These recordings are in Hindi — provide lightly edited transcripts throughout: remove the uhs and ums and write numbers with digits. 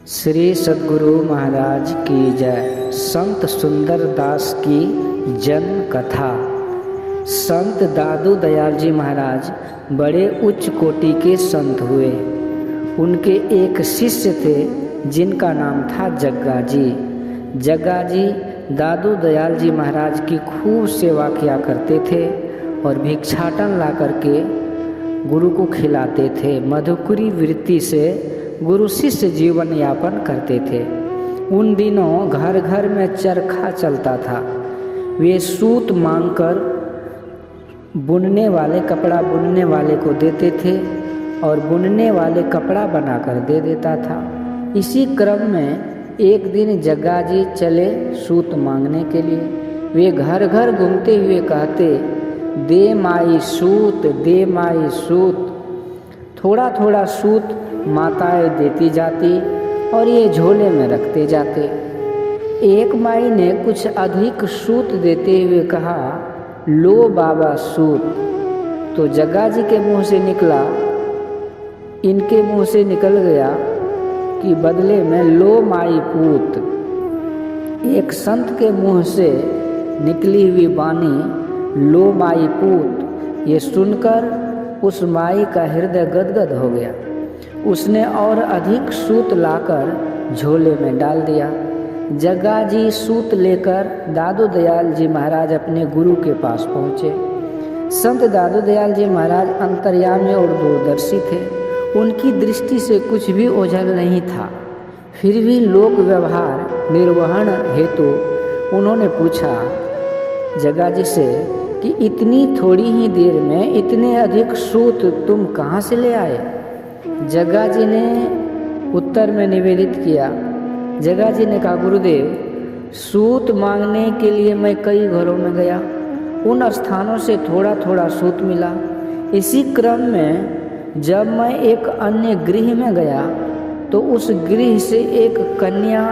श्री सद्गुरु महाराज की जय। संत सुंदर दास की जन्म कथा। संत दादू दयाल जी महाराज बड़े उच्च कोटि के संत हुए। उनके एक शिष्य थे जिनका नाम था जग्गा जी। जग्गा जी दादू दयाल जी महाराज की खूब सेवा किया करते थे और भिक्षाटन ला करके गुरु को खिलाते थे। मधुकरी वृत्ति से गुरु शिष्य जीवन यापन करते थे। उन दिनों घर घर में चरखा चलता था। वे सूत मांगकर बुनने वाले कपड़ा बुनने वाले को देते थे और बुनने वाले कपड़ा बनाकर दे देता था। इसी क्रम में एक दिन जग्गा जी चले सूत मांगने के लिए। वे घर घर घूमते हुए कहते, दे माई सूत, दे माई सूत। थोड़ा थोड़ा सूत माताएं देती जाती और ये झोले में रखते जाते। एक माई ने कुछ अधिक सूत देते हुए कहा, लो बाबा सूत। तो जग्गा जी के मुंह से निकला, इनके मुंह से निकल गया कि बदले में लो माई पूत। एक संत के मुंह से निकली हुई वाणी लो माई पूत, ये सुनकर उस माई का हृदय गदगद हो गया। उसने और अधिक सूत लाकर झोले में डाल दिया। जग्गा जी सूत लेकर दादू दयाल जी महाराज अपने गुरु के पास पहुँचे। संत दादू दयाल जी महाराज अंतर्यामी और दूरदर्शी थे। उनकी दृष्टि से कुछ भी ओझल नहीं था। फिर भी लोक व्यवहार निर्वहन हेतु उन्होंने पूछा जग्गा जी से कि इतनी थोड़ी ही देर में इतने अधिक सूत तुम कहाँ से ले आए? जग्गा जी ने उत्तर में निवेदित किया। जग्गा जी ने कहा, गुरुदेव, सूत मांगने के लिए मैं कई घरों में गया। उन स्थानों से थोड़ा थोड़ा सूत मिला। इसी क्रम में जब मैं एक अन्य गृह में गया तो उस गृह से एक कन्या,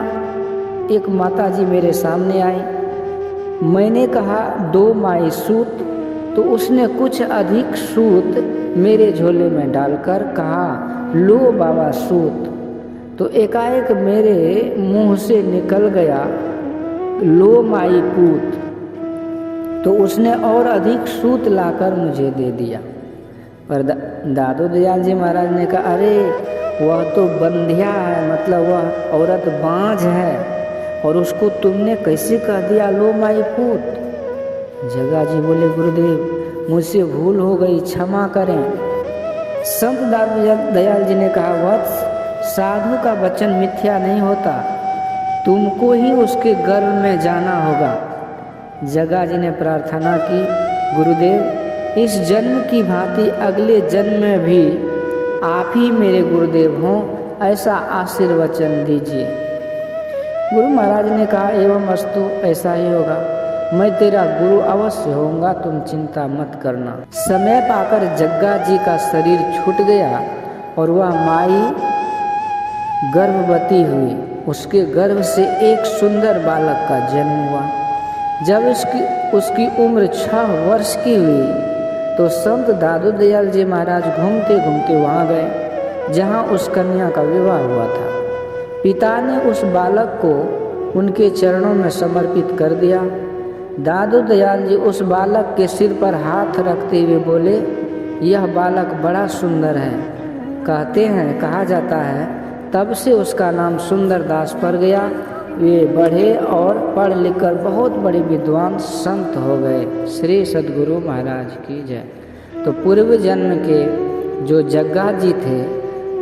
एक माता जी मेरे सामने आई। मैंने कहा, दो माई सूत। तो उसने कुछ अधिक सूत मेरे झोले में डालकर कहा, लो बाबा सूत। तो एकाएक मेरे मुंह से निकल गया, लो माई पूत। तो उसने और अधिक सूत लाकर मुझे दे दिया। पर दादू दयाल जी महाराज ने कहा, अरे वह तो बंध्या है, मतलब वह औरत बांझ है और उसको तुमने कैसे कह दिया लो माई पूत? जग्गा जी बोले, गुरुदेव, मुझसे भूल हो गई, क्षमा करें। संत दादू दयाल जी ने कहा, वत्स, साधु का वचन मिथ्या नहीं होता, तुमको ही उसके गर्भ में जाना होगा। जग्गा जी ने प्रार्थना की, गुरुदेव, इस जन्म की भांति अगले जन्म में भी आप ही मेरे गुरुदेव हों, ऐसा आशीर्वचन दीजिए। गुरु महाराज ने कहा, एवं अस्तु, ऐसा ही होगा। मैं तेरा गुरु अवश्य होऊंगा, तुम चिंता मत करना। समय पाकर जग्गा जी का शरीर छूट गया और वह माई गर्भवती हुई। उसके गर्भ से एक सुंदर बालक का जन्म हुआ। जब उसकी उम्र 6 वर्ष की हुई तो संत दादू दयाल जी महाराज घूमते घूमते वहाँ गए जहाँ उस कन्या का विवाह हुआ था। पिता ने उस बालक को उनके चरणों में समर्पित कर दिया। दादू दयाल जी उस बालक के सिर पर हाथ रखते हुए बोले, यह बालक बड़ा सुंदर है। कहते हैं, कहा जाता है, तब से उसका नाम सुंदर दास पड़ गया। वे बढ़े और पढ़ लिख कर बहुत बड़े विद्वान संत हो गए। श्री सद्गुरु महाराज की जय। तो पूर्व जन्म के जो जग्गा जी थे,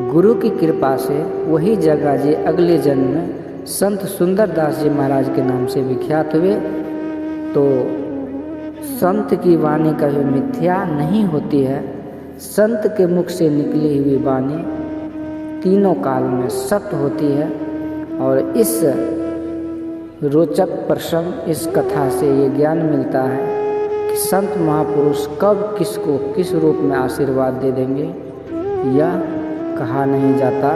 गुरु की कृपा से वही जग्गा जी अगले जन्म में संत सुंदर दास जी महाराज के नाम से विख्यात हुए। तो संत की वाणी कभी मिथ्या नहीं होती है। संत के मुख से निकली हुई वाणी तीनों काल में सत्य होती है। और इस रोचक प्रसंग, इस कथा से ये ज्ञान मिलता है कि संत महापुरुष कब किसको किस रूप में आशीर्वाद दे देंगे यह कहा नहीं जाता।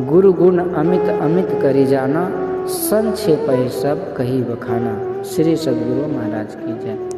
गुरु गुण अमित अमित करी जाना, संक्षेप ही सब कही बखाना। श्री सद्गुरु महाराज की जय।